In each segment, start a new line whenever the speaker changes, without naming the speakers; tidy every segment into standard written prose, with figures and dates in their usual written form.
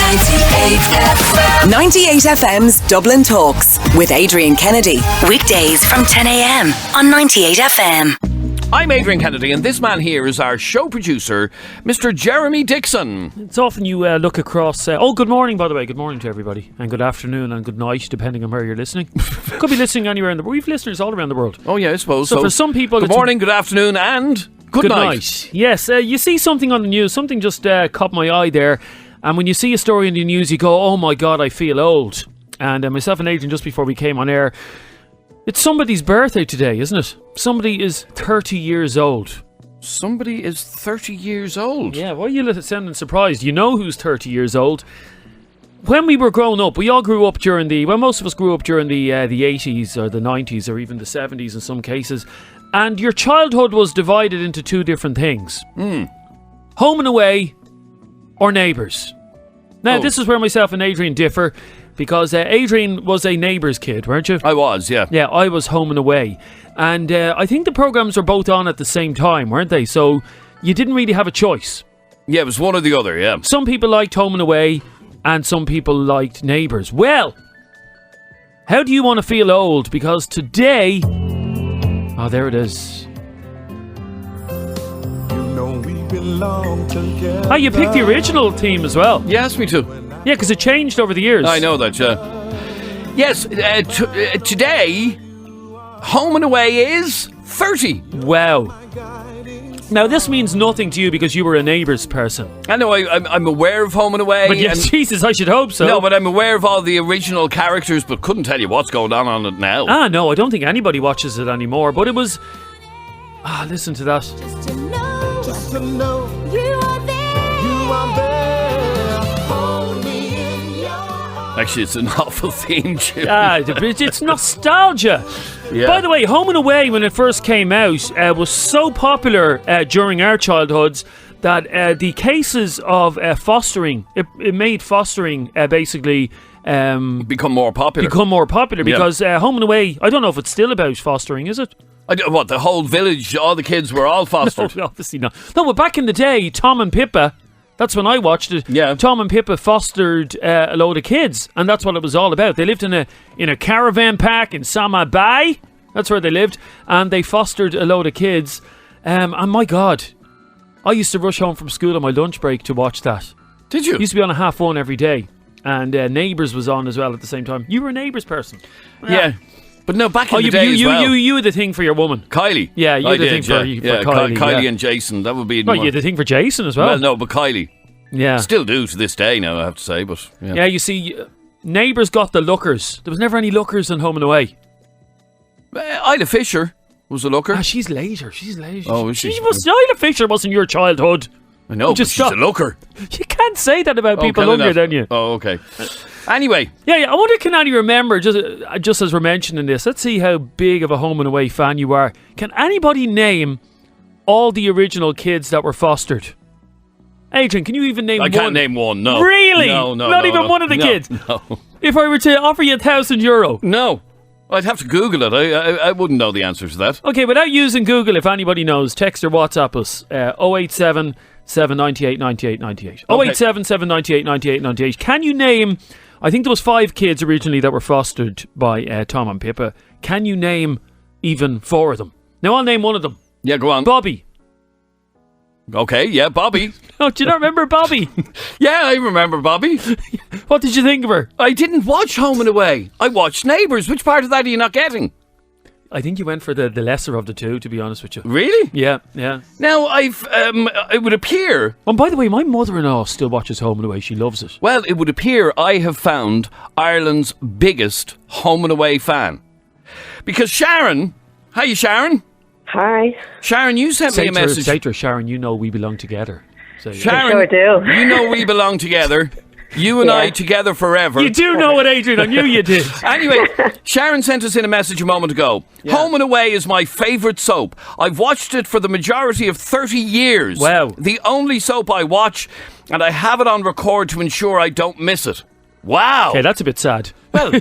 98FM's Dublin Talks with Adrian Kennedy.
Weekdays from 10 a.m. on 98FM.
I'm Adrian Kennedy, and this man here is our show producer, Mr. Jeremy Dixon.
It's often you look across... good morning, by the way. Good morning to everybody. And good afternoon and good night, depending on where you're listening. Could be listening anywhere in the world. We have listeners all around the world.
Oh, yeah, I suppose.
So for some people...
Good morning, good afternoon, and good night.
Yes, you see something on the news. Something just caught my eye there. And when you see a story in the news, you go, oh my God, I feel old. And myself and Adrian, just before we came on air... It's somebody's birthday today, isn't it? Somebody is 30 years old.
Somebody is 30 years old?
Yeah, why are you sounding surprised? You know who's 30 years old. When we were growing up, we all grew up during the... Well, most of us grew up during the 80s or the 90s or even the 70s in some cases. And your childhood was divided into two different things. Home and away or neighbours. Now, this is where myself and Adrian differ. Because Adrian was a neighbour's kid, weren't you?
I was, yeah.
Yeah, I was home and away. And I think the programmes were both on at the same time, weren't they? So you didn't really have a choice.
Yeah, it was one or the other, yeah.
Some people liked home and away, and some people liked neighbours. Well, how do you want to feel old? Because today... Oh, there it is. Oh, you picked the original theme as well.
You asked me to.
Yeah, because it changed over the years.
I know that, yeah. Yes, today, home and away is 30.
Wow. Now, this means nothing to you because you were a neighbours person.
I know, I'm aware of home and away.
But yes, Jesus, I should hope so.
No, but I'm aware of all the original characters, but couldn't tell you what's going on it now.
No, I don't think anybody watches it anymore, but it was... listen to that.
Just to know you are there. You are there. Hold me in your arms.
Actually, it's an awful theme tune.
It's nostalgia.
Yeah.
By the way, Home and Away, when it first came out, was so popular during our childhoods that the cases of fostering, it made fostering basically...
become more popular.
Because Home and Away, I don't know if it's still about fostering, is it?
What, the whole village, all the kids were all fostered?
No, obviously not. No, but back in the day, Tom and Pippa, that's when I watched it.
Yeah.
Tom and Pippa fostered a load of kids, and that's what it was all about. They lived in a caravan park in Sama Bay. That's where they lived, and they fostered a load of kids. And my God, I used to rush home from school on my lunch break to watch that.
Did you?
It used to be on a 1:30 every day, and Neighbours was on as well at the same time. You were a Neighbours person.
Yeah. But no, back in the day as well.
You had the thing for your woman.
Kylie.
Yeah, you had the thing for Kylie.
Kylie and Jason, that would be...
Well, you had the thing for Jason as well.
Well, no, but Kylie.
Yeah.
Still do to this day now, I have to say, but...
Yeah, you see, Neighbours got the lookers. There was never any lookers in Home and Away.
Ida Fisher was a looker.
She's later.
Oh, is she?
Ida Fisher wasn't your childhood.
I know, but she's a looker.
You can't say that about people younger than you.
Oh, okay. Anyway.
Yeah, I wonder, can any remember, just as we're mentioning this, let's see how big of a Home and Away fan you are. Can anybody name all the original kids that were fostered? Adrian, can you even name one?
I can't name one, no.
Really?
No.
Not even one of the kids?
No.
If I were to offer you €1,000?
No. I'd have to Google it. I wouldn't know the answer to that.
Okay, without using Google, if anybody knows, text or WhatsApp us, 087 798 9898. 087 798 9898. Can you name... I think there was 5 kids originally that were fostered by Tom and Pippa. Can you name even 4 of them? Now, I'll name one of them.
Yeah, go on.
Bobby.
Okay, yeah, Bobby.
Oh, do you not remember Bobby?
Yeah, I remember Bobby.
What did you think of her?
I didn't watch Home and Away. I watched Neighbours. Which part of that are you not getting?
I think you went for the lesser of the two, to be honest with you.
Really?
Yeah.
Now, it would appear...
And by the way, my mother-in-law still watches Home and Away. She loves it.
Well, it would appear I have found Ireland's biggest Home and Away fan. Because Sharon... Hiya, Sharon.
Hi.
Sharon, you sent me a message.
Say to her, Sharon, you know we belong together. So,
Sharon,
I sure do.
You know we belong together. You and I together forever.
You do know it, Adrian. I knew you did.
Anyway, Sharon sent us in a message a moment ago. Yeah. Home and Away is my favourite soap. I've watched it for the majority of 30 years.
Wow.
The only soap I watch, and I have it on record to ensure I don't miss it. Wow.
Okay, that's a bit sad.
Well,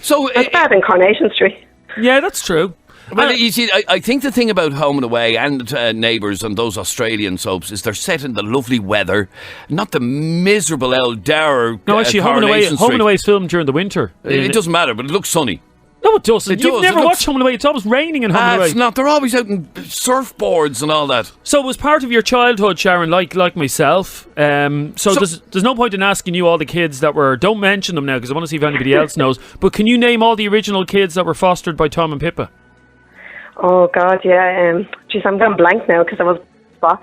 so...
That's bad in Coronation Street.
Yeah, that's true.
Well, you see, I think the thing about Home and Away and Neighbours and those Australian soaps is they're set in the lovely weather, not the miserable El Dower.
No, actually, Home and Away is filmed during the winter.
It doesn't matter, but it looks sunny.
No, it doesn't. You've never
It
watched Home and Away. It's always raining in Home and Away.
It's not. They're always out in surfboards and all that.
So it was part of your childhood, Sharon, like myself. So there's no point in asking you all the kids that were... Don't mention them now, because I want to see if anybody else knows. But can you name all the original kids that were fostered by Tom and Pippa?
Oh, God, yeah. Geez, I'm going blank now, because I was... But,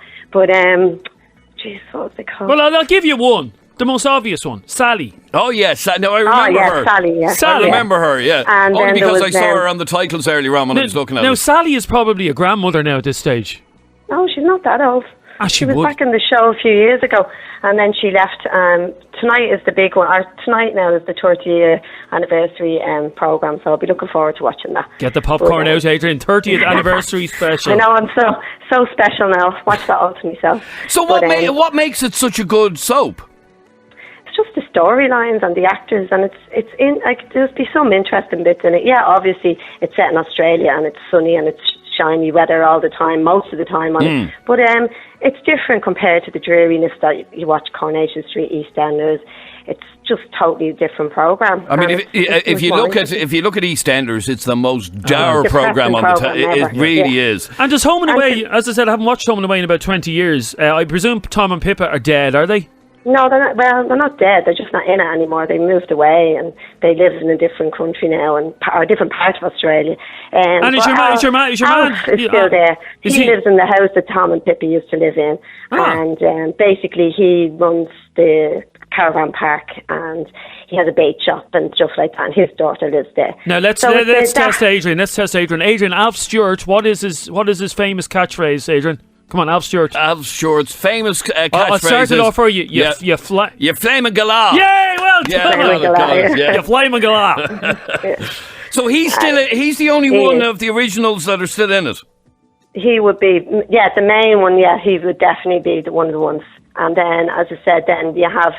geez, what was it called?
Well, I'll give you one. The most obvious one. Sally.
Oh, yes. No, I remember her.
Sally, yeah.
I remember her, yeah.
And
only because I
was,
saw her on the titles earlier on when I was looking at
Now,
it.
Sally is probably a grandmother now at this stage.
No, she's not that old.
She
was
would.
back in the show a few years ago, and then she left. Tonight is the big one. Tonight now is the 30th anniversary programme, so I'll be looking forward to watching that.
Get the popcorn out, Adrian. 30th anniversary special.
I know, I'm so special now. Watch that all to myself.
So what makes it such a good soap?
It's just the storylines and the actors, and it's in like there's be some interesting bits in it. Yeah, obviously it's set in Australia and it's sunny and it's shiny weather all the time, most of the time on it. But it's different compared to the dreariness that you watch Coronation Street, EastEnders. It's just totally different program.
I mean, if you look at EastEnders, it's the most dour program on the it really is.
And does Home and Away, as I said, I haven't watched Home and Away in about 20 years. I presume Tom and Pippa are dead, are they?
No, they're not. Well, they're not dead. They're just not in it anymore. They moved away and they live in a different country now and a different part of Australia.
And is your man?
Alf is still there. He lives in the house that Tom and Pippa used to live in, and basically he runs the caravan park and he has a bait shop and stuff like that. And his daughter lives there.
Now let's test Adrian. Let's test Adrian. Adrian, Alf Stewart. What is his famous catchphrase, Adrian? Come on, Alf Stewart.
Alf Stewart's famous catchphrase.
I'll start it off for you. You
flaming galah.
Yay, well done. You flaming galah.
So he's the only one of the originals that are still in it.
He would be, the main one. Yeah, he would definitely be one of the ones. And then, as I said, then you have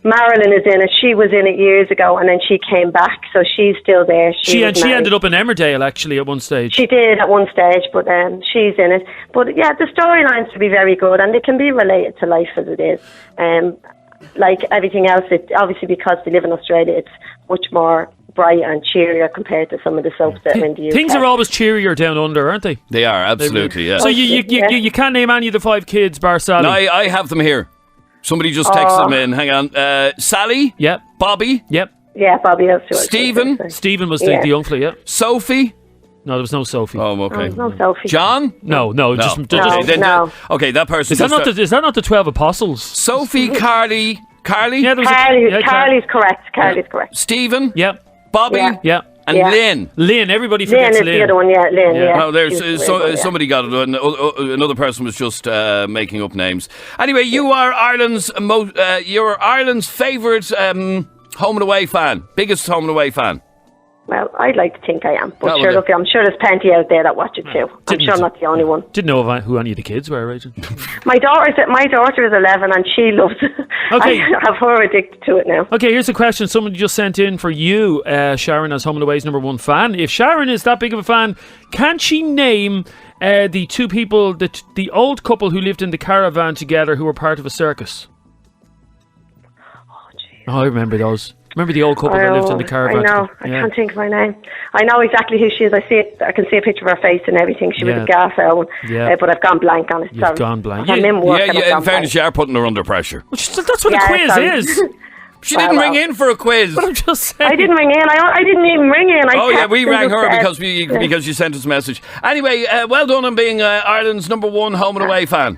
Marilyn is in it. She was in it years ago, and then she came back, so she's still there. She
ended up in Emmerdale actually at one stage.
She did at one stage, but she's in it. But yeah, the storylines to be very good, and they can be related to life as it is. Like everything else, obviously because they live in Australia, it's much more bright and cheerier compared to some of the soaps that are in the UK.
Things are always cheerier down under, aren't they?
They are, absolutely. Yeah.
So you can't name any of the 5 kids, bar Sally.
No, I have them here. Somebody just texted them in. Hang on. Sally?
Yep.
Bobby?
Yep.
Yeah, Bobby.
Stephen?
Stephen was the young fella, yeah.
Sophie?
No, there was no Sophie.
Oh, okay.
No Sophie.
John?
No.
No.
Okay, that person.
Is that not the 12 apostles?
Sophie, Carly?
Yeah,
Carly's correct. Carly's correct.
Stephen?
Yep.
Bobby?
Yeah.
And Lynn.
Lynn, everybody forgets Lynn.
Lynn is the other one, Lynn, yeah.
Oh, there's somebody got it. Another person was just making up names. Anyway, you are Ireland's favourite Home and Away fan, biggest Home and Away fan.
Well, I'd like to think I am, but I'm sure there's plenty out there that watch it too. I'm sure I'm not the only one.
Didn't know who any of the kids were, Rachel.
My daughter is 11 and she loves it.
Okay.
I have her addicted to it now.
Okay, here's a question somebody just sent in for you, Sharon, as Home and Away's #1 fan. If Sharon is that big of a fan, can she name the 2 people, the old couple who lived in the caravan together who were part of a circus? Oh, I remember those. Remember the old couple that lived in the caravan?
I know. I can't think of her name. I know exactly who she is. I can see a picture of her face and everything. She was a gasser one. But I've gone blank on it.
You've gone blank.
I'm in work.
In fairness, you are putting her under pressure.
That's what a quiz is.
She didn't ring in for a quiz.
But I'm just saying.
I didn't ring in. I didn't even ring in.
We rang her because you sent us a message. Anyway, well done on being Ireland's #1 Home and Away fan.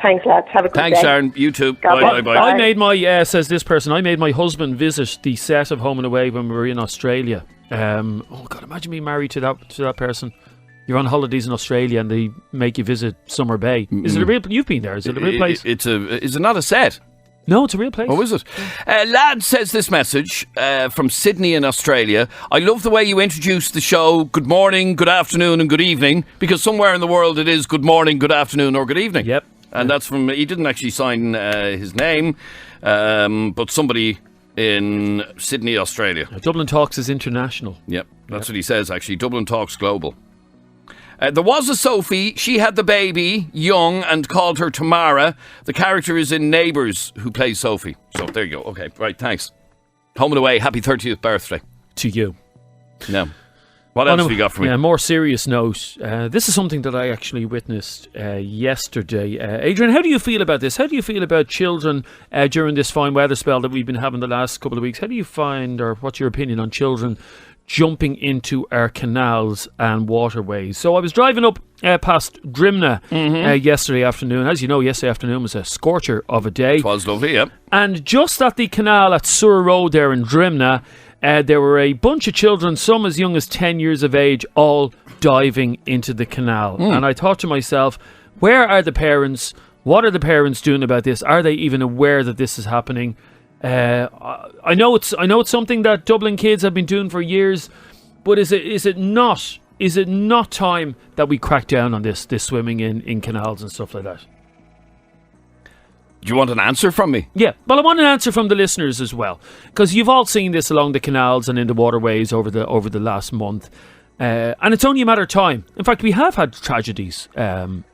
Thanks, lads. Have a good day.
Thanks, Sharon. You too. Bye.
I made my, says this person, I made my husband visit the set of Home and Away when we were in Australia. Oh, God, imagine being married to that person. You're on holidays in Australia and they make you visit Summer Bay. Is it a real... You've been there. Is it a real place?
Is it not a set?
No, it's a real place.
Oh, is it? Lad says this message from Sydney in Australia. I love the way you introduce the show. Good morning, good afternoon and good evening. Because somewhere in the world it is good morning, good afternoon or good evening.
Yep.
And that's from... He didn't actually sign his name. But somebody in Sydney, Australia.
Dublin Talks is international.
Yep, that's what he says, actually. Dublin Talks Global. There was a Sophie. She had the baby young and called her Tamara. The character is in Neighbours, who plays Sophie. So there you go. Okay, right, thanks. Home and away. Happy 30th birthday.
To you.
No. What else have you got for me?
Yeah, more serious note. This is something that I actually witnessed yesterday. Adrian, how do you feel about this? How do you feel about children during this fine weather spell that we've been having the last couple of weeks? How do you find, or what's your opinion on children jumping into our canals and waterways? So I was driving up past Drimna yesterday afternoon. As you know, yesterday afternoon was a scorcher of a day.
It was lovely, yeah.
And just at the canal at Sur Road there in Drimna, there were a bunch of children, some as young as 10 years of age, all diving into the canal. And I thought to myself, where are the parents? What are the parents doing about this? Are they even aware that this is happening? I know it's something that Dublin kids have been doing for years, but is it not time that we crack down on this swimming in canals and stuff like that?
Do you want an answer from me?
Yeah, well, I want an answer from the listeners as well, because you've all seen this along the canals and in the waterways over the last month, and it's only a matter of time. In fact, we have had tragedies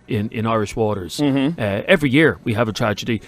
in Irish waters. Every year we have a tragedy.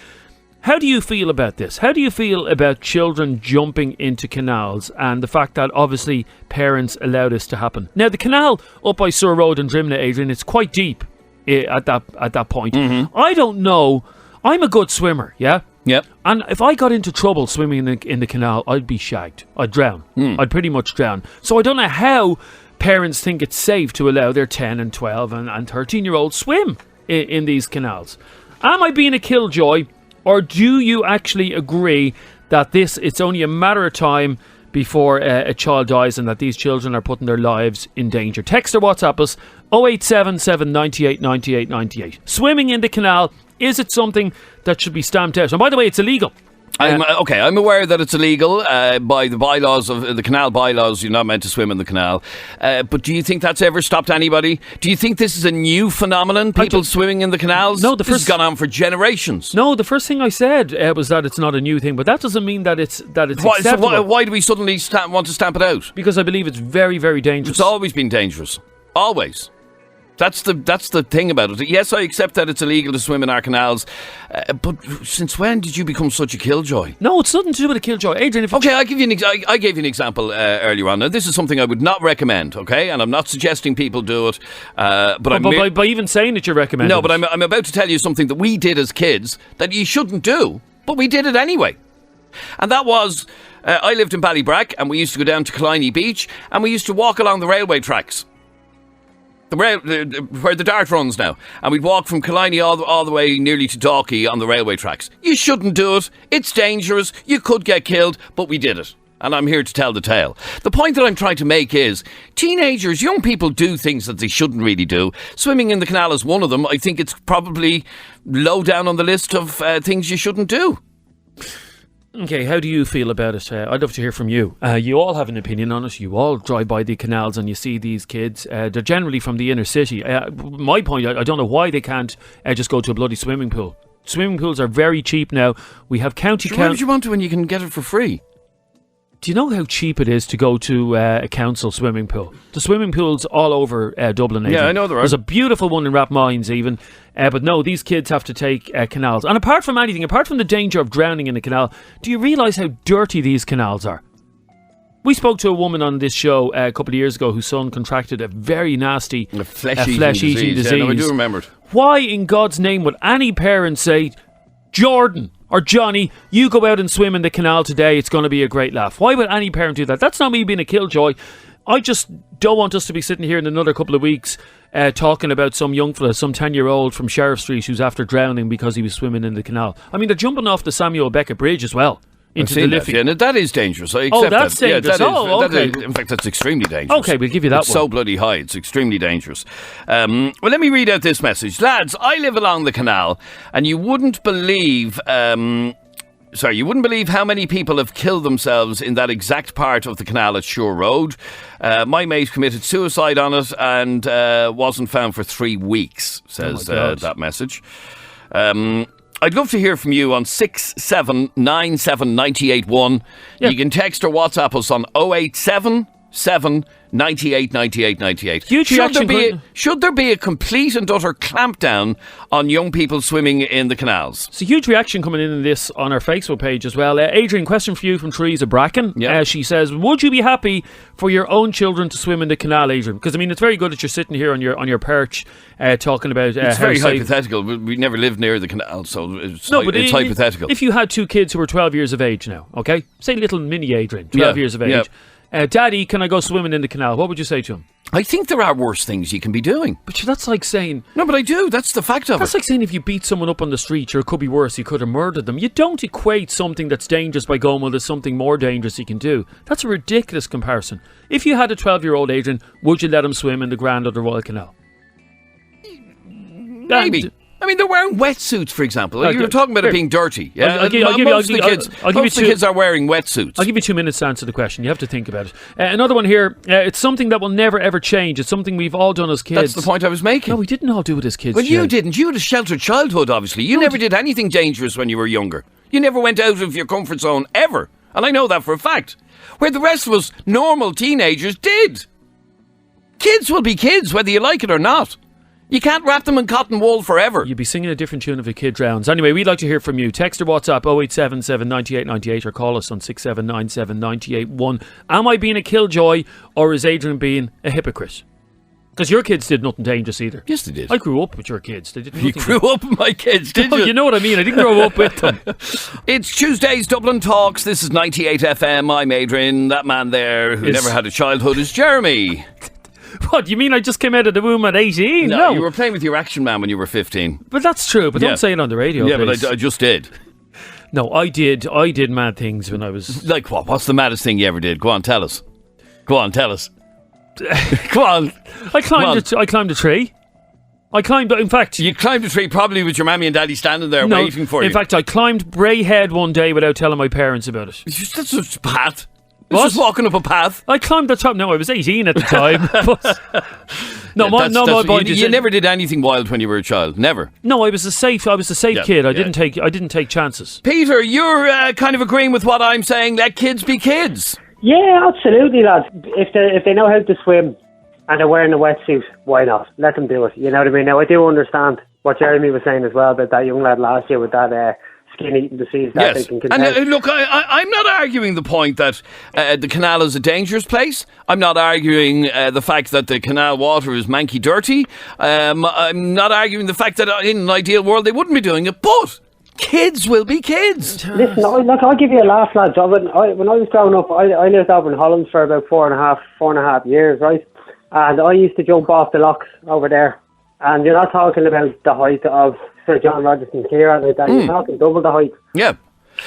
How do you feel about this? How do you feel about children jumping into canals and the fact that obviously parents allow this to happen? Now, the canal up by Sur Road in Drimna, Adrian, it's quite deep at that point. I don't know. I'm a good swimmer, yeah?
Yep.
And if I got into trouble swimming in the canal, I'd be shagged. I'd drown. I'd pretty much drown. So I don't know how parents think it's safe to allow their 10 and 12 and 13-year-olds swim in these canals. Am I being a killjoy, or do you actually agree that it's only a matter of time before a child dies and that these children are putting their lives in danger? Text or WhatsApp us 0877 98 98 98. Swimming in the canal, is it something that should be stamped out? And by the way, it's illegal.
I'm aware that it's illegal by the bylaws of the canal bylaws. You're not meant to swim in the canal. But do you think that's ever stopped anybody? Do you think this is a new phenomenon? People swimming in the canals?
No,
this has gone on for generations.
No, the first thing I said was that it's not a new thing, but that doesn't mean that it's acceptable.
So why do we suddenly want to stamp it out?
Because I believe it's very, very dangerous.
It's always been dangerous. Always. That's the thing about it. Yes, I accept that it's illegal to swim in our canals, but since when did you become such a killjoy?
No, it's nothing to do with a killjoy, Adrian.
I gave you an example earlier on. Now, this is something I would not recommend. Okay, and I'm not suggesting people do it. But
by even saying that you recommend.
No, but I'm about to tell you something that we did as kids that you shouldn't do, but we did it anyway. And that was, I lived in Ballybrack, and we used to go down to Killiney Beach, and we used to walk along the railway tracks. Where the Dart runs now, and we'd walk from Killiney all the way nearly to Dalkey on the railway tracks. You shouldn't do it. It's dangerous. You could get killed, but we did it. And I'm here to tell the tale. The point that I'm trying to make is teenagers, young people do things that they shouldn't really do. Swimming in the canal is one of them. I think it's probably low down on the list of things you shouldn't do.
Okay, how do you feel about it? I'd love to hear from you. You all have an opinion on it. You all drive by the canals and you see these kids. They're generally from the inner city. My point, I don't know why they can't just go to a bloody swimming pool. Swimming pools are very cheap now. We have county...
Why would you want to when you can get it for free?
Do you know how cheap it is to go to a council swimming pool? The swimming pools all over Dublin. Adrian.
Yeah, I know there are.
There's a beautiful one in Rathmines even. But no, these kids have to take canals. And apart from anything, apart from the danger of drowning in a canal, do you realise how dirty these canals are? We spoke to a woman on this show a couple of years ago whose son contracted a very nasty flesh-eating disease.
Yeah, no, I do remember it.
Why in God's name would any parent say, Jordan or Johnny, you go out and swim in the canal today, it's going to be a great laugh? Why would any parent do that? That's not me being a killjoy. I just don't want us to be sitting here in another couple of weeks talking about some young fella, some 10-year-old from Sheriff Street who's after drowning because he was swimming in the canal. I mean, they're jumping off the Samuel Beckett Bridge as well. Into the Liffey.
Yeah, that is dangerous. I accept
that's
that.
dangerous.
Yeah,
okay.
In fact, that's extremely dangerous.
Okay, we'll give you that
it's so bloody high. It's extremely dangerous. Well, let me read out this message. Lads, I live along the canal, and you wouldn't believe... you wouldn't believe how many people have killed themselves in that exact part of the canal at Shore Road. My mate committed suicide on it and wasn't found for 3 weeks, says that message. I'd love to hear from you on 6797981.
Yeah.
You can text or WhatsApp us on 0877 98 98 98.
Huge reaction.
Should there be a complete and utter clampdown on young people swimming in the canals?
It's a huge reaction coming in this on our Facebook page as well. Adrian, question for you from Teresa Bracken.
Yeah.
She says, would you be happy for your own children to swim in the canal, Adrian? Because, I mean, it's very good that you're sitting here on your perch talking about
it's
how
very
safe.
hypothetical. We never lived near the canal, so it's hypothetical.
If you had two kids who were 12 years of age now, okay? Say little mini Adrian, 12 years of age.
Yeah.
Daddy, can I go swimming in the canal? What would you say to him?
I think there are worse things you can be doing.
But that's like saying...
No, but I do. That's the fact of
That's
it.
like saying if you beat someone up on the street, or it could be worse, you could have murdered them. You don't equate something that's dangerous by going, well, there's something more dangerous you can do. That's a ridiculous comparison. If you had a 12-year-old Adrian, would you let him swim in the Grand or the Royal Canal?
Maybe. I mean, they're wearing wetsuits, for example. You were talking about it being dirty. Yeah? Most of the kids are wearing wetsuits.
I'll give you 2 minutes to answer the question. You have to think about it. Another one here. It's something that will never, ever change. It's something we've all done as kids.
That's the point I was making.
No, we didn't all do it as kids.
Well, you
Jay.
didn't. You had a sheltered childhood, obviously. You never did anything dangerous when you were younger. You never went out of your comfort zone, ever. And I know that for a fact. Where the rest of us, normal teenagers, did. Kids will be kids, whether you like it or not. You can't wrap them in cotton wool forever.
You'd be singing a different tune if a kid drowns. Anyway, we'd like to hear from you. Text or WhatsApp 0877 98 98 or call us on 6797 981. Am I being a killjoy or is Adrian being a hypocrite? Because your kids did nothing dangerous either.
Yes, they did.
I grew up with your kids. They did nothing.
You grew up with my kids, did you?
You know what I mean. I didn't grow up with them.
It's Tuesday's Dublin Talks. This is 98FM. I'm Adrian. That man there who never had a childhood is Jeremy.
What, you mean I just came out of the womb at 18?
No, you were playing with your Action Man when you were 15.
But that's true, but don't say it on the radio,
Yeah,
please.
but I just did.
No, I did mad things when I was...
Like what? What's the maddest thing you ever did? Go on, tell us. Go on, tell us. Go on.
I climbed a tree. In fact...
You climbed a tree probably with your mammy and daddy standing there waiting for you.
In fact, I climbed Bray Head one day without telling my parents about it.
That's just a path.
What?
Just walking up a path.
I climbed the top. No, I was 18 at the time. But
you never did anything wild when you were a child. Never.
No, I was a safe kid. I didn't take chances.
Peter, you're kind of agreeing with what I'm saying. Let kids be kids.
Yeah, absolutely, lads. If they know how to swim and they're wearing a wetsuit, why not? Let them do it. You know what I mean? Now, I do understand what Jeremy was saying as well about that young lad last year with that skin eating disease that they can contest.
And look, I'm not arguing the point that the canal is a dangerous place. I'm not arguing the fact that the canal water is manky dirty. I'm not arguing the fact that in an ideal world they wouldn't be doing it, but kids will be kids.
Listen, I'll give you a laugh, lads. When I was growing up, I lived over in Holland for about four and a half years, right? And I used to jump off the locks over there. And you're not talking about the height of Sir John Rogerson's here like that. You're talking double the height.
Yeah.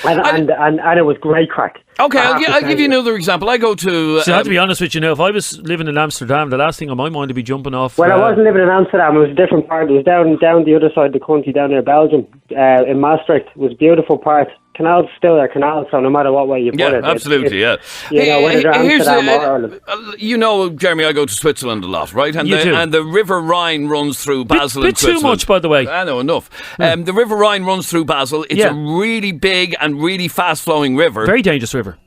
And it was great crack.
Okay, I'll give you another example. I go to...
I have to be honest with you now. If I was living in Amsterdam, the last thing on my mind would be jumping off...
Well, I wasn't living in Amsterdam. It was a different part. It was down the other side of the country, down near Belgium, in Maastricht. It was a beautiful part. Canals still are canals, so no matter what way you put it.
Absolutely,
You know, whether they're Amsterdam or Ireland.
You know, Jeremy, I go to Switzerland a lot, right? And the River Rhine runs through Basel and Switzerland.
Bit too much, by the way.
I know, enough. The River Rhine runs through Basel. It's a really big and really fast-flowing river.
Very dangerous river.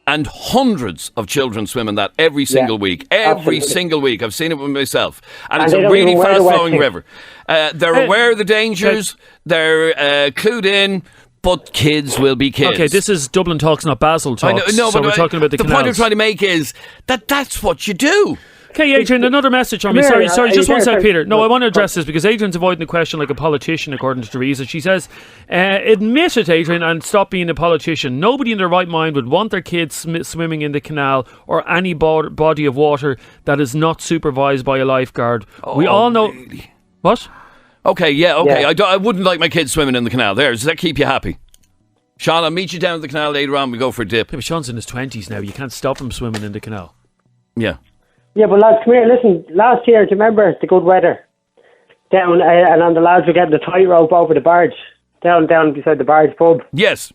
And hundreds of children swim in that every single week. Every single week. I've seen it with myself. And it's a really fast-flowing river. They're aware of the dangers. They're clued in. But kids will be kids.
Okay, this is Dublin Talks, not Basel Talks.
No,
so
but
we're talking about the canals.
The point I'm trying to make is that's what you do.
Okay, Adrian, another message from me. Sorry, just one sec, Peter. No, I want to address this because Adrian's avoiding the question like a politician, according to Teresa. She says, admit it, Adrian, and stop being a politician. Nobody in their right mind would want their kids swimming in the canal or any body of water that is not supervised by a lifeguard. We all know...
Really?
What?
Okay, yeah. I wouldn't like my kids swimming in the canal. Does that keep you happy? Sean, I'll meet you down at the canal later on. We go for a dip.
Yeah, but Sean's in his 20s now. You can't stop him swimming in the canal.
Yeah.
Yeah, but lads, come here. Listen, last year, do you remember the good weather? Down, and the lads were getting the tightrope over the barge. Down beside the barge pub.
Yes.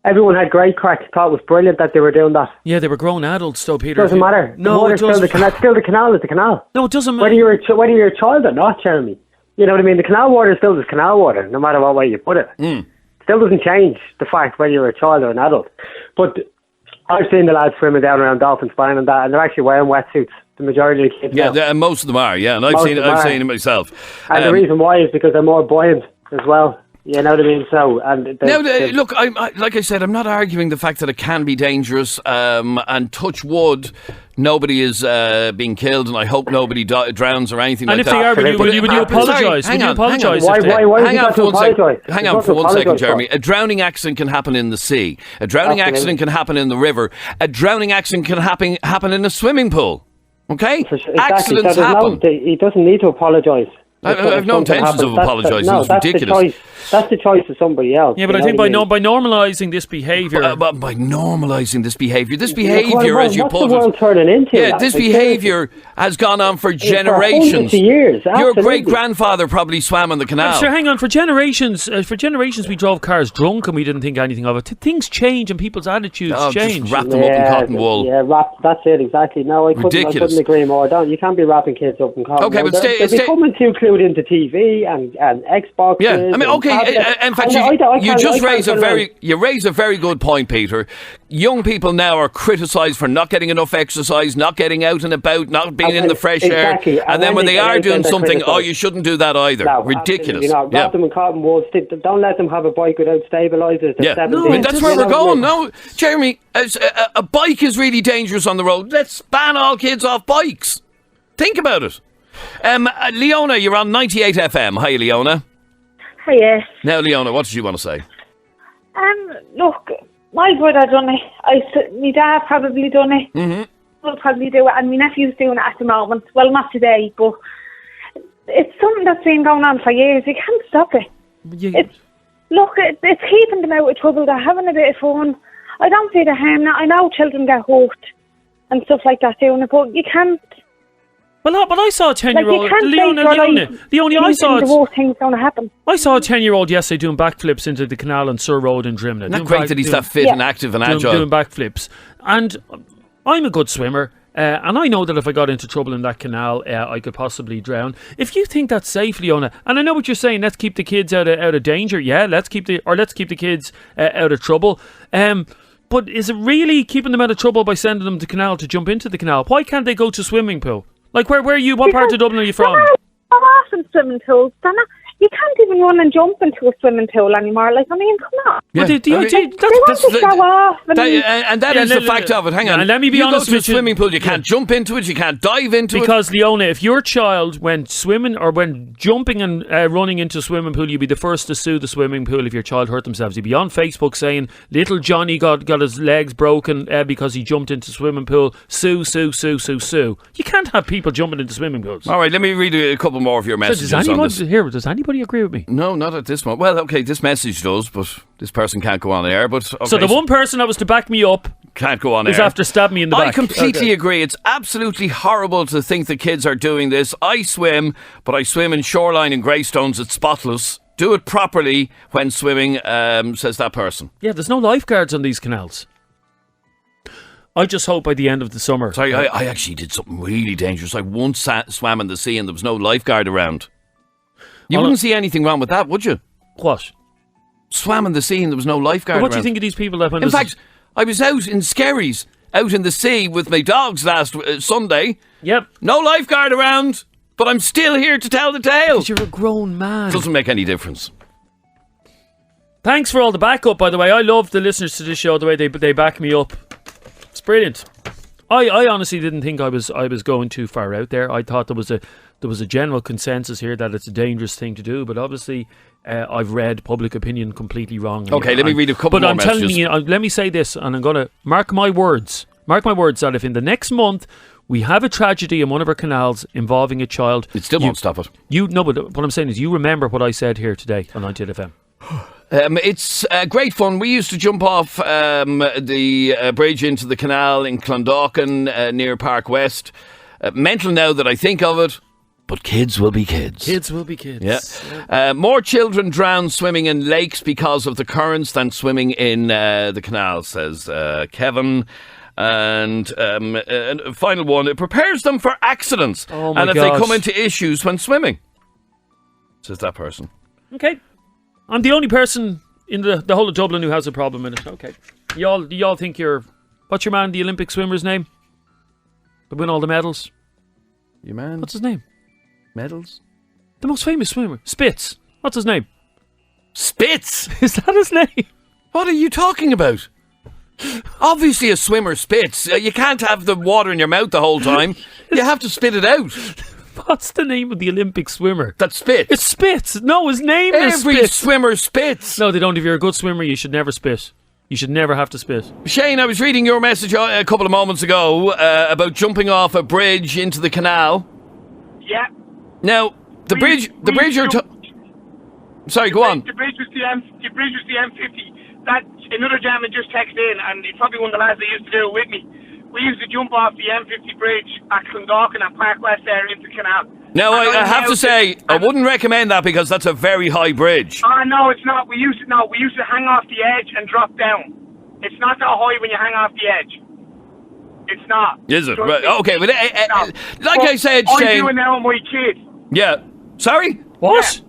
Everyone had great crack. Thought it was brilliant that they were doing that.
Yeah, they were grown adults, though, Peter.
Doesn't matter.
No, it doesn't.
Still the canal is the canal.
No, it doesn't matter.
Whether you're a child or not, Jeremy. You know what I mean? The canal water is still just canal water, no matter what way you put it. still doesn't change the fact whether you're a child or an adult. But I've seen the lads swimming down around Dolphin Spine and that, and they're actually wearing wetsuits. The majority of the kids.
Yeah,
now.
and most of them are. Yeah, and I've seen it myself.
And the reason why is because they're more buoyant as well. You know what I mean? So, and
look, like I said, I'm not arguing the fact that it can be dangerous. And touch wood, nobody is being killed, and I hope nobody drowns or anything like that.
And if they are, would you apologise?
Hang on.
Why hang on
for one second, Jeremy. A drowning accident can happen in the sea. A drowning accident can happen in the river. A drowning accident can happen in a swimming pool. Okay?
Exactly.
Accidents
so
happen.
He doesn't need to apologise.
I have no intentions of apologising. It's ridiculous.
That's the choice of somebody else.
Yeah, but I think by normalising this behaviour...
By normalising this behaviour, as you put it...
What's the world turning into?
Yeah, this behaviour has gone on for generations.
For years,
your great-grandfather probably swam in the canal.
Sure, hang on. For generations, we drove cars drunk and we didn't think anything of it. Things change and people's attitudes change.
Just wrap them up in cotton wool.
Yeah, that's it, exactly. No, I couldn't agree more. You can't be wrapping kids up in cotton wool.
Okay, but
they're becoming too clued into TV and Xbox.
Yeah, I mean, okay. In fact, you raise a very good point, Peter. Young people now are criticised for not getting enough exercise, not getting out and about, not being in the fresh air, and then when they are doing something, you shouldn't do that either. No, ridiculous.
Wrap them in cotton wool. Don't let them have a bike without stabilisers.
Yeah, that's where we're going. No, Jeremy, a bike is really dangerous on the road. Let's ban all kids off bikes. Think about it. Leona, you're on 98FM. Hi, Leona.
Hiya.
Now, Leona, what did you want to say?
Look, my brother done it. My dad probably done it. Mm-hmm. Will probably do it, and my nephew's doing it at the moment. Well, not today, but it's something that's been going on for years. You can't stop it. It's keeping them out of trouble. They're having a bit of fun. I don't see the harm. I know children get hurt and stuff like that doing it, but you can't.
Well, but I saw a 10-year-old.
The worst thing's going to happen.
I saw a 10-year-old yesterday doing backflips into the canal on Sur Road in Drimna.
Isn't that great that he's that fit and active and agile?
Doing backflips. And I'm a good swimmer. And I know that if I got into trouble in that canal, I could possibly drown. If you think that's safe, Leona, and I know what you're saying, let's keep the kids out of danger. Yeah, let's keep the kids out of trouble. But is it really keeping them out of trouble by sending them to the canal to jump into the canal? Why can't they go to swimming pool? Like, where are you? What part of Dublin are you from?
I'm often swimming pools. You can't even run and jump into a swimming pool anymore. Like, I mean, come on.
Yeah.
They want to show off.
And that is the fact of it. Hang on.
And let me be honest with you.
You go to a swimming pool, you can't jump into it, you can't dive into it.
Because, Leona, if your child went swimming or went jumping and running into a swimming pool, you'd be the first to sue the swimming pool if your child hurt themselves. You'd be on Facebook saying, little Johnny got his legs broken because he jumped into a swimming pool. Sue. You can't have people jumping into swimming pools.
All right, let me read a couple more of your messages.
Does anybody agree with me?
No, not at this moment. Well, okay, this message does, but this person can't go on air. But okay,
so the one person that was to back me up
can't go on
is
air.
After stabbing me in the back.
I completely agree. It's absolutely horrible to think that kids are doing this. I swim, but I swim in Shoreline and Greystones. It's spotless. Do it properly when swimming, says that person.
Yeah, there's no lifeguards on these canals. I just hope by the end of the summer.
Sorry, I actually did something really dangerous. I once swam in the sea and there was no lifeguard around. You wouldn't see anything wrong with that, would you?
What?
Swam in the sea and there was no lifeguard around.
What do you think of these people that...
In fact, I was out in Skerries, out in the sea with my dogs last Sunday.
Yep.
No lifeguard around, but I'm still here to tell the tale.
Because you're a grown man.
Doesn't make any difference.
Thanks for all the backup, by the way. I love the listeners to this show, the way they back me up. It's brilliant. I honestly didn't think I was going too far out there. I thought there was a general consensus here that it's a dangerous thing to do, but obviously I've read public opinion completely wrong.
Okay, let me read a couple more messages. But I'm telling
you, let me say this, and I'm going to mark my words that if in the next month we have a tragedy in one of our canals involving a child,
it still won't stop it.
But what I'm saying is, you remember what I said here today on 98FM.
It's great fun. We used to jump off the bridge into the canal in Clondalkin near Park West. Mental now that I think of it, but kids will be kids.
Kids will be kids.
Yeah. More children drown swimming in lakes because of the currents than swimming in the canal, says Kevin. And a final one, it prepares them for accidents.
Oh my
and if
gosh.
they come into issues when swimming, says that person.
Okay. I'm the only person in the whole of Dublin who has a problem in it. Okay. Y'all think you're... What's your man, the Olympic swimmer's name? That win all the medals?
Your man?
What's his name?
Medals?
The most famous swimmer. Spitz. What's his name?
Spitz?
Is that his name?
What are you talking about? Obviously a swimmer spits. You can't have the water in your mouth the whole time. You have to spit it out.
What's the name of the Olympic swimmer?
That spits.
It's Spitz. No, his name is
Every
Spitz.
swimmer spits.
No, they don't. If you're a good swimmer, you should never spit. You should never have to spit.
Shane, I was reading your message a couple of moments ago about jumping off a bridge into the canal.
Yeah.
Now, the bridge you're... Sorry, go on.
The bridge was the M50. That another gentleman just texted in, and he's probably one of the lads that used to do it with me. We used to jump off the M50 bridge at Clondalkin and Park West there into the canal.
Now, I have to say, I wouldn't recommend that because that's a very high bridge.
No, it's not. We used to hang off the edge and drop down. It's not that high when you hang off the edge. It's not.
Is it?
Trust
Right.
me.
Okay, but
No.
like I said,
I'm
Shane...
doing now with my kid.
Yeah. Sorry?
What?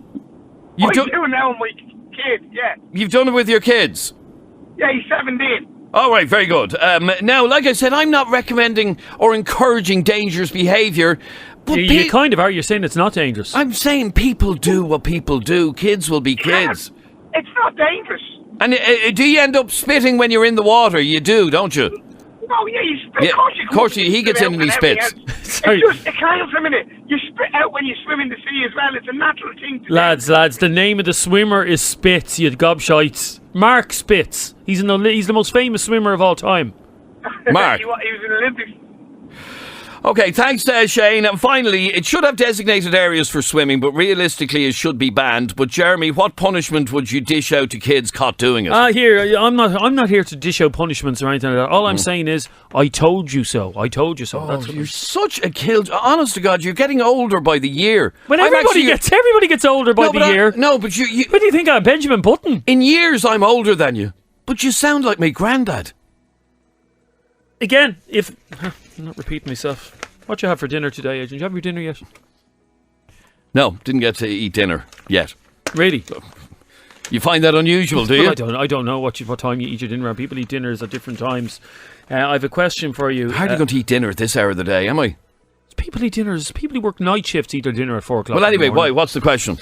Yeah.
I'm doing now with my kid, yeah.
You've done it with your kids?
Yeah, he's 17.
All right, very good. Now, like I said, I'm not recommending or encouraging dangerous behaviour. But
You kind of are. You're saying it's not dangerous.
I'm saying people do what people do. Kids will be kids.
Yeah, it's not dangerous.
And do you end up spitting when you're in the water? You do, don't you?
No, yeah, you spit.
Yeah,
Of course
he gets in and he spits.
Sorry.
It's just, hang on for a minute. You spit out when you swim in the sea as well. It's a natural thing to do.
Lads, the name of the swimmer is Spitz, you gobshites. Mark Spitz. He's the most famous swimmer of all time.
Mark.
He was in the Olympics.
Okay, thanks, Shane. And finally, it should have designated areas for swimming, but realistically it should be banned. But Jeremy, what punishment would you dish out to kids caught doing it?
Here, I'm not here to dish out punishments or anything like that. All I'm saying is, I told you so. I told you so.
Oh,
That's what
you're such a kill. Honest to God, you're getting older by the year.
When
I'm
everybody gets older by the year.
But you.
What do you think I'm, Benjamin Button?
In years, I'm older than you. But you sound like my granddad.
Again, I'm not repeating myself. What you have for dinner today, Adrian? Did you have your dinner yet?
No, didn't get to eat dinner yet.
Really?
You find that unusual, do you?
I don't know what time you eat your dinner. People eat dinners at different times. I have a question for you.
How are you going to eat dinner at this hour of the day, am I?
People eat dinners. People who work night shifts eat their dinner at 4 o'clock.
Well, anyway,
in the morning.
why? What's the question?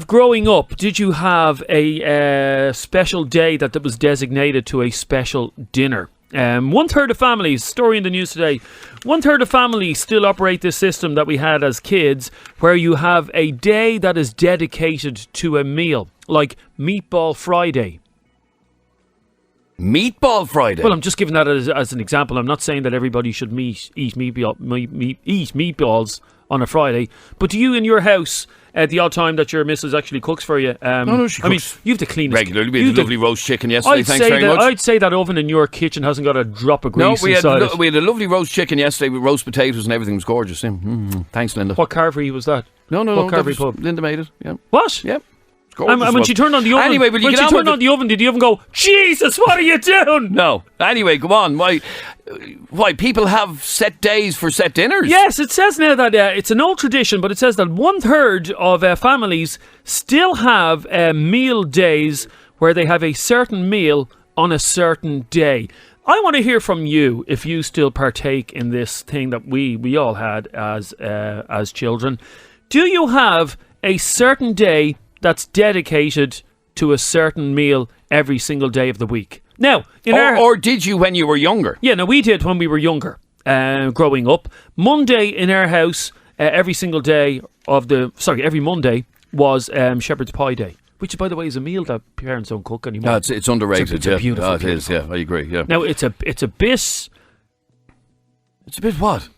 Growing up, did you have a special day that was designated to a special dinner? 1/3 of families, story in the news today, 1/3 of families still operate this system that we had as kids, where you have a day that is dedicated to a meal, like Meatball Friday.
Meatball Friday?
Well, I'm just giving that as an example. I'm not saying that everybody should eat meatballs on a Friday, but do you in your house, at the odd time that your missus actually cooks for you?
No, she cooks.
I mean, you have the cleanest...
Regularly. We had a lovely roast chicken yesterday, thanks very much.
I'd say that oven in your kitchen hasn't got a drop of grease inside it.
We had a lovely roast chicken yesterday with roast potatoes and everything was gorgeous. Thanks, Linda.
What carvery was that?
No.
What carvery pub?
Linda made it, yeah.
What?
Yep.
And when she turned on the oven,
anyway, did the
oven, did you even go, Jesus, what are you doing?
No. Anyway, go on. Why people have set days for set dinners?
Yes, it says now that it's an old tradition, but it says that 1/3 of families still have meal days where they have a certain meal on a certain day. I want to hear from you if you still partake in this thing that we all had as children. Do you have a certain day that's dedicated to a certain meal every single day of the week? Now,
or did you when you were younger?
Yeah, no, we did when we were younger, growing up. Monday in our house, every Monday was Shepherd's Pie Day, which, by the way, is a meal that parents don't cook anymore.
No, it's underrated.
It's a beautiful.
Oh, it is. Yeah, I agree. Yeah.
Now it's a bit.
It's a bit what?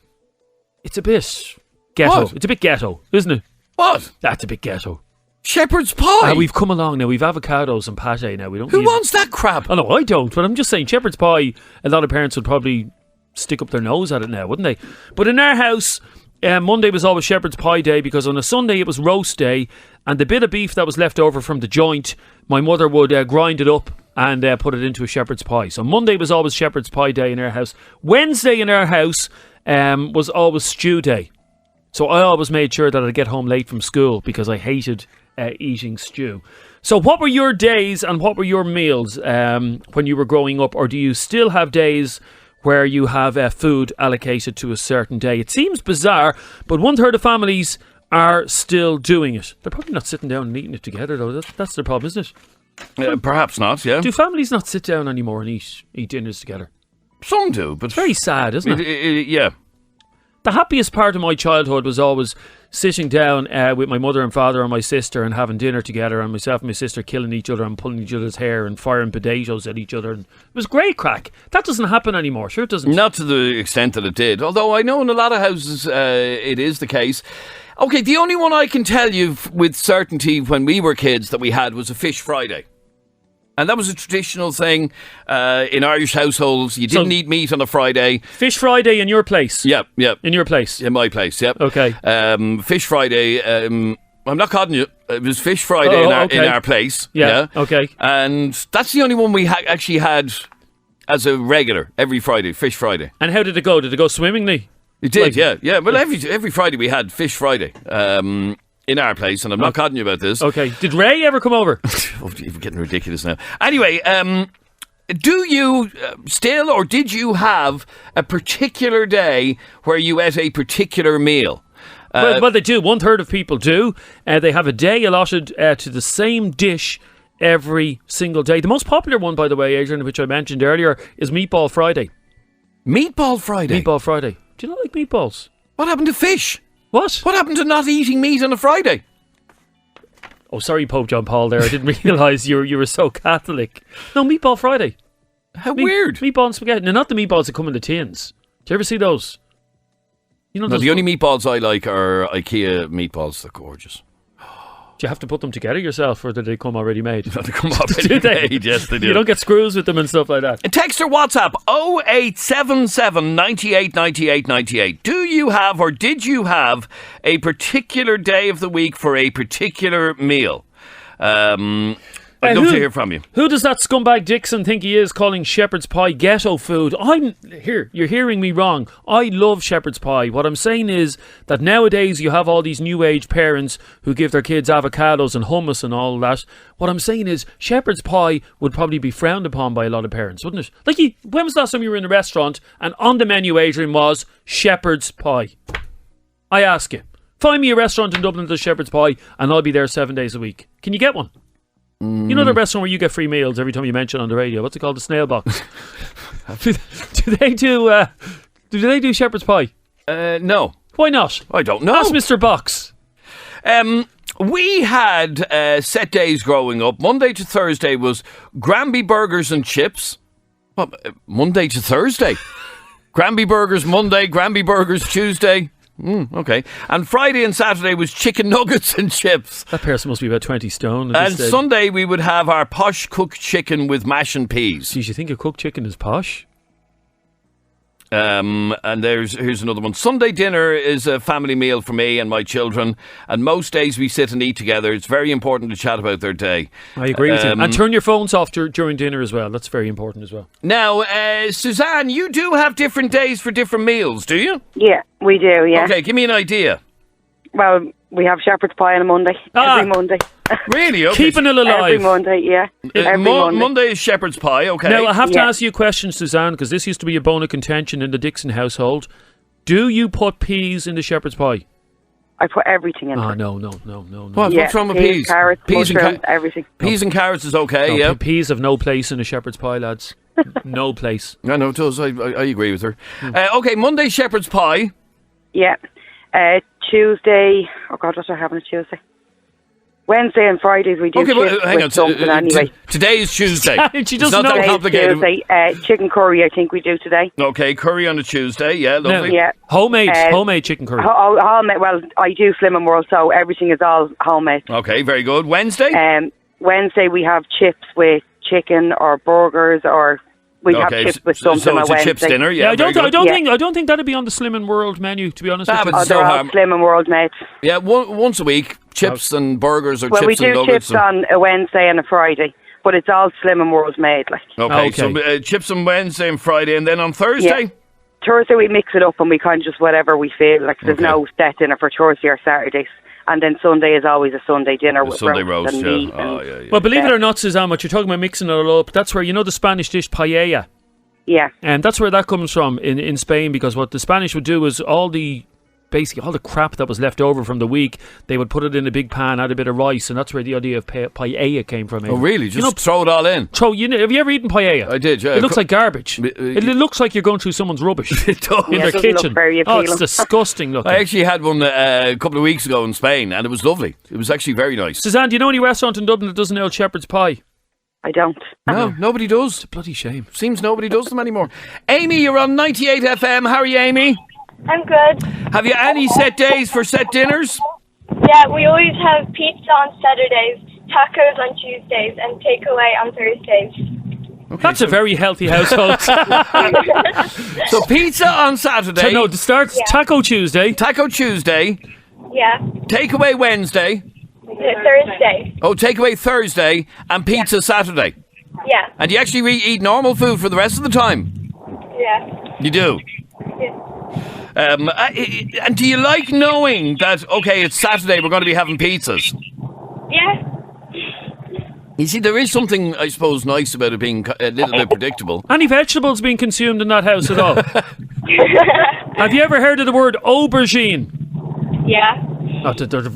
It's a bit ghetto.
What?
It's a bit ghetto, isn't it?
What?
That's a bit ghetto.
Shepherd's pie.
We've come along now. We've avocados and pate now. We don't.
Who wants that crap?
Oh no, I don't. But I'm just saying, shepherd's pie. A lot of parents would probably stick up their nose at it now, wouldn't they? But in our house, Monday was always shepherd's pie day because on a Sunday it was roast day, and the bit of beef that was left over from the joint, my mother would grind it up and put it into a shepherd's pie. So Monday was always shepherd's pie day in our house. Wednesday in our house was always stew day. So I always made sure that I'd get home late from school because I hated eating stew. So what were your days and what were your meals when you were growing up? Or do you still have days where you have food allocated to a certain day? It seems bizarre, but 1/3 of families are still doing it. They're probably not sitting down and eating it together, though. That's the problem, isn't it?
Perhaps not, yeah.
Do families not sit down anymore and eat dinners together?
Some do, but...
It's very sad, isn't it?
Yeah.
The happiest part of my childhood was always sitting down with my mother and father and my sister and having dinner together, and myself and my sister killing each other and pulling each other's hair and firing potatoes at each other. And it was great crack. That doesn't happen anymore. Sure it doesn't. Not
to the extent that it did. Although I know in a lot of houses it is the case. Okay, the only one I can tell you with certainty when we were kids that we had was a Fish Friday. And that was a traditional thing in Irish households. You didn't eat meat on a Friday.
Fish Friday in your place?
Yep.
In your place?
In my place, yep.
Okay.
Fish Friday, I'm not codding you. It was Fish Friday in our place.
Yeah, okay.
And that's the only one we actually had as a regular, every Friday, Fish Friday.
And how did it go? Did it go swimmingly?
It did, yeah. Well, every Friday we had Fish Friday. In our place, and I'm not codding you about this.
Okay. Did Ray ever come over?
Oh, you're getting ridiculous now. Anyway, do you still, or did you have a particular day where you ate a particular meal?
Well, they do. 1/3 of people do. They have a day allotted to the same dish every single day. The most popular one, by the way, Adrian, which I mentioned earlier, is Meatball Friday.
Meatball Friday?
Meatball Friday. Do you not like meatballs?
What happened to fish?
What?
What happened to not eating meat on a Friday?
Oh, sorry, Pope John Paul there. I didn't realise you were so Catholic. No, Meatball Friday.
How weird.
Meatball and spaghetti. Now, not the meatballs that come in the tins. Do you ever see those? You know,
the only meatballs I like are IKEA meatballs. They're gorgeous.
Do you have to put them together yourself, or do they come already made?
They come already made, yes they do.
You don't get screws with them and stuff like that.
Text or WhatsApp 0877 98 98 98. Do you have, or did you have, a particular day of the week for a particular meal? I'd love to hear from you.
Who does that scumbag Dixon think he is, calling shepherd's pie ghetto food? You're hearing me wrong. I love shepherd's pie. What I'm saying is that nowadays you have all these new age parents who give their kids avocados and hummus and all that. What I'm saying is shepherd's pie would probably be frowned upon by a lot of parents, wouldn't it? Like, when was the last time you were in a restaurant and on the menu, Adrian, was shepherd's pie? I ask you. Find me a restaurant in Dublin that does shepherd's pie and I'll be there 7 days a week. Can you get one? You know the restaurant where you get free meals every time you mention on the radio? What's it called? The Snail Box. do they do shepherd's pie?
No.
Why not?
I don't know.
Ask Mr. Box.
We had set days growing up. Monday to Thursday was Granby Burgers and Chips. Monday to Thursday? Granby Burgers Monday, Granby Burgers Tuesday. Okay. And Friday and Saturday was chicken nuggets and chips.
That person must be about 20 stone.
And Sunday we would have our posh cooked chicken with mash and peas.
Geez, you think a cooked chicken is posh?
And here's another one. Sunday dinner is a family meal for me and my children, and most days we sit and eat together. It's very important to chat about their day.
I agree with you. And turn your phones off during dinner as well. That's very important as well.
Now, Suzanne, you do have different days for different meals, do you?
Yeah, we do, yeah.
Okay, give me an idea.
Well, we have shepherd's pie on a Monday. Every Monday.
Really? Okay.
Keeping it alive.
Every Monday, yeah. Every Monday.
Monday is shepherd's pie, okay.
Now, I have to ask you a question, Suzanne, because this used to be a bone of contention in the Dixon household. Do you put peas in the shepherd's pie?
I put everything in.
No.
What's wrong with peas?
Carrots, mushrooms, everything.
Peas and carrots is okay, yeah.
Peas have no place in a shepherd's pie, lads. No place.
I know it does. I agree with her. Okay, Monday shepherd's pie.
Yeah. Tuesday. Oh God, what do I have on a Tuesday? Wednesday and Fridays we do.
Okay, well, hang on.
Something anyway.
Today is Tuesday.
She doesn't
know. It's not that complicated.
Tuesday, chicken curry, I think we do today.
Okay, curry on a Tuesday. Yeah, lovely.
Yeah.
Homemade chicken curry.
Homemade. Well, I do Slim and World, so everything is all homemade.
Okay, very good. Wednesday.
Wednesday we have chips with chicken or burgers or. We have chips with something
so it's
on
a
Wednesday.
chips dinner, yeah.
I don't think that'd be on the Slim and World menu, to be honest with you.
They're all Slim and World mates.
Yeah, once a week, chips and burgers or chips and nuggets.
Well, we do chips on a Wednesday and a Friday, but it's all Slim and World made. Like.
Okay, so chips on Wednesday and Friday, and then on Thursday?
Yeah. Thursday we mix it up and we kind of just whatever we feel. Like there's no set dinner for Thursday or Saturdays. And then Sunday is always a Sunday dinner with
Sunday
roast
roast,
and meat.
yeah. Oh, yeah.
Well, believe it or not, Suzanne, what you're talking about mixing it all up, that's where, you know the Spanish dish paella?
Yeah.
And that's where that comes from in Spain, because what the Spanish would do is basically all the crap that was left over from the week, they would put it in a big pan, add a bit of rice, and that's where the idea of paella came from.
Oh, really? Just throw it all in?
Have you ever eaten paella?
I did, yeah.
It looks like garbage. It looks like you're going through someone's rubbish
it does.
in their
it doesn't
kitchen.
look very
Oh, it's
appealing.
disgusting looking.
I actually had one a couple of weeks ago in Spain, and it was lovely. It was actually very nice.
Suzanne, do you know any restaurant in Dublin that doesn't nail shepherd's pie?
I don't.
No, nobody does.
It's a bloody shame.
Seems nobody does them anymore. Amy, you're on 98 FM. How are you, Amy?
I'm good.
Have you any set days for set dinners?
Yeah, we always have pizza on Saturdays, tacos on Tuesdays, and takeaway on Thursdays.
Okay,
That's a very healthy household.
So pizza on Saturday.
No, it starts Taco Tuesday.
Taco Tuesday.
Yeah.
Takeaway Wednesday.
Thursday.
Oh, takeaway Thursday and pizza Saturday.
Yeah.
And you actually eat normal food for the rest of the time?
Yeah.
You do?
Yeah.
And do you like knowing that, okay, it's Saturday, we're going to be having pizzas?
Yeah.
You see, there is something, I suppose, nice about it being a little bit predictable.
Any vegetables being consumed in that house at all? Have you ever heard of the word aubergine?
Yeah.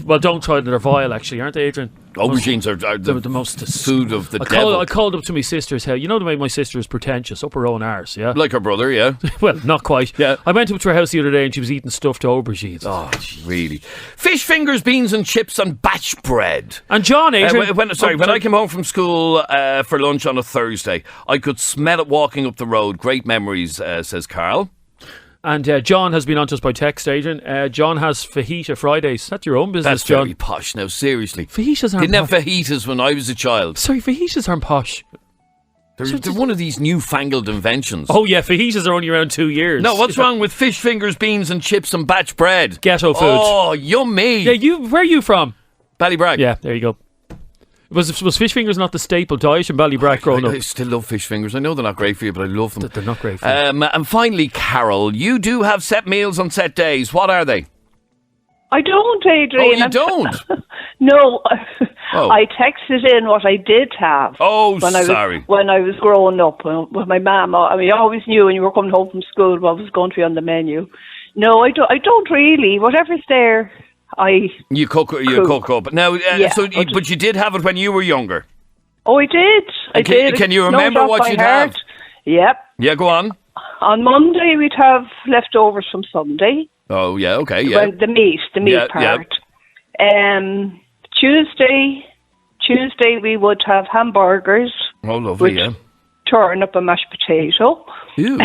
Well, don't try it. They're vile, actually, aren't they, Adrian?
Aubergines are
the most
food of the devil.
I called up to my sister's house. You know the way my sister is pretentious, up her own arse, yeah?
Like her brother, yeah.
Well, not quite.
Yeah.
I went up to her house the other day and she was eating stuffed aubergines.
Oh, really? Fish fingers, beans and chips and batch bread.
And John, Adrian...
when I came home from school for lunch on a Thursday, I could smell it walking up the road. Great memories, says Carl.
And John has been on to us by text, Adrian. John has fajita Fridays. That's your own business,
That's
John.
very posh now, seriously.
Fajitas aren't
Didn't have
posh.
fajitas when I was a child.
Sorry, fajitas aren't posh.
They're one of these newfangled inventions.
Oh, yeah, fajitas are only around 2 years.
No, what's wrong with fish fingers, beans and chips and batch bread?
Ghetto food.
Oh, yummy.
Yeah, where are you from?
Ballybrag.
Yeah, there you go. Was fish fingers not the staple diet in Ballybrack growing up?
I still love fish fingers. I know they're not great for you, but I love them.
They're not great for you.
And finally, Carol, you do have set meals on set days. What are they?
I don't, Adrian.
Oh, you don't?
No.
Oh.
I texted in what I did have.
Oh,
sorry. When I was growing up with my mum. I mean, I always knew when you were coming home from school what was going to be on the menu. No, I don't really. Whatever's there,
You cook up. Now, but you did have it when you were younger.
Oh, I did. I did.
Can you remember what you'd have?
Yep.
Yeah, go on.
On Monday, we'd have leftovers from Sunday.
Oh, yeah, okay, yeah.
Well, the meat part.
Yeah.
Tuesday we would have hamburgers.
Oh, lovely, yeah.
Turnip and mashed potato.
Ew,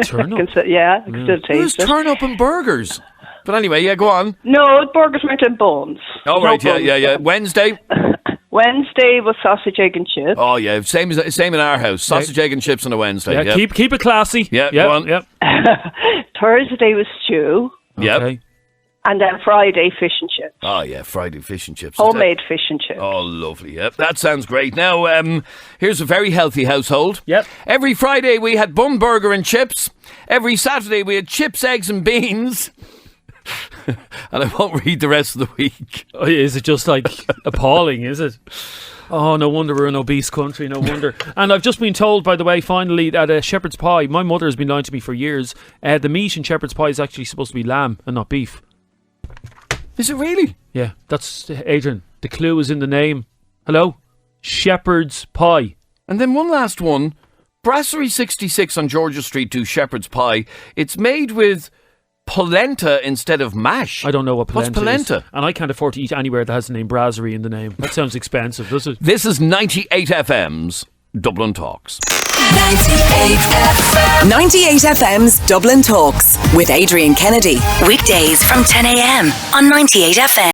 turnip?
Yeah, I can still taste it.
Turnip and burgers? But anyway, yeah, go on.
No, burgers weren't in bones.
Oh, right, yeah. Wednesday?
Wednesday was sausage, egg and chips.
Oh, yeah, same in our house. Sausage, egg and chips on a Wednesday.
Yeah,
yep.
keep it classy.
Yeah, go on.
Yep.
Thursday was stew.
Yep.
Okay.
And then Friday, fish and chips.
Oh, yeah, Friday fish and chips.
Homemade fish and chips.
Oh, lovely. Yep, that sounds great. Now, here's a very healthy household.
Yep.
Every Friday we had bun burger and chips. Every Saturday we had chips, eggs and beans. And I won't read the rest of the week.
Oh, is it just like appalling, is it? Oh, no wonder we're an obese country, no wonder. And I've just been told, by the way, finally, that shepherd's pie, my mother has been lying to me for years, the meat in shepherd's pie is actually supposed to be lamb and not beef.
Is it really?
Yeah, that's, Adrian, the clue is in the name. Hello? Shepherd's pie.
And then one last one. Brasserie 66 on Georgia Street do shepherd's pie. It's made with polenta instead of mash.
I don't know what polenta
What's polenta?
is. And I can't afford to eat anywhere that has the name brasserie in the name. That sounds expensive, does it?
This is 98FM's Dublin Talks.
98FM's Dublin Talks with Adrian Kennedy.
Weekdays from 10 a.m. on 98FM.